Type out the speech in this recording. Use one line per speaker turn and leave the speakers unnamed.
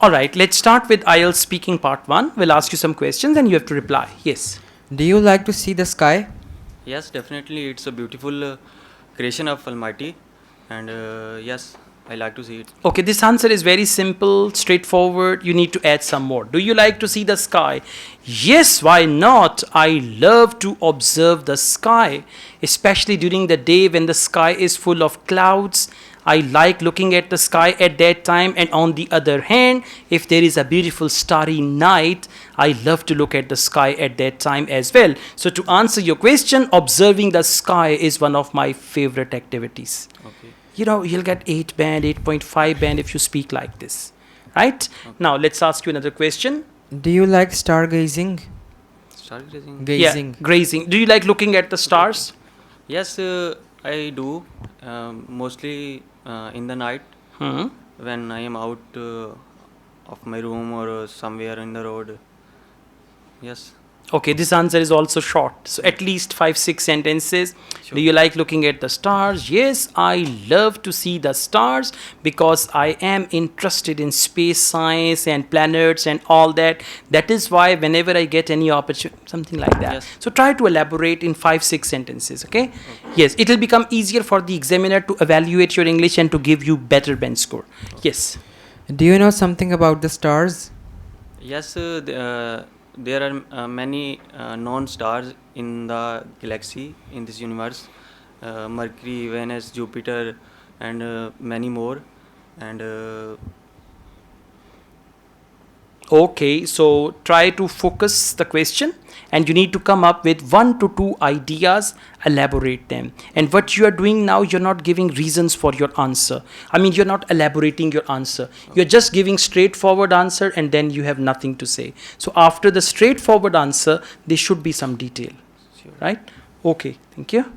All right, let's start with IELTS speaking part 1. We'll ask you some questions and you have to reply. Yes.
Do you like to see the sky?
Yes, definitely. It's a beautiful creation of Almighty, and yes, I like to see it.
Okay, this answer is very simple, straightforward. You need to add some more. Do you like to see the sky? Yes, why not? I love to observe the sky, especially during the day when the sky is full of clouds. I like looking at the sky at that time, and on the other hand, if there is a beautiful starry night, I love to look at the sky at that time as well. So to answer your question, observing the sky is one of my favorite activities.
Okay.
You know, you'll get 8 band, 8.5 band if you speak like this, right?
Okay.
Now let's ask you another question.
Do you like stargazing?
Stargazing.
Gazing.
Yeah, grazing. Do you like looking at the stars?
Yes, I do. Mostly in the night when I am out of my room or somewhere in the road. Yes.
Okay, this answer is also short. So at least 5-6 sentences.
Sure.
Do you like looking at the stars? Yes, I love to see the stars because I am interested in space science and planets and all that. That is why whenever I get any opportunity, something like that.
Yes.
So try to elaborate in 5-6 sentences, okay? Yes, it will become easier for the examiner to evaluate your English and to give you better bench score. Yes.
Do you know something about the stars?
Yes, there are many known stars in the galaxy, in this universe. Mercury, Venus, Jupiter, and many more. And
Okay, so try to focus the question and you need to come up with 1 to 2 ideas, elaborate them. And what you are doing now, you're not giving reasons for your answer. I mean, you're not elaborating your answer. You're just giving straightforward answer and then you have nothing to say. So after the straightforward answer, there should be some detail,
sure.
right? Okay, thank you.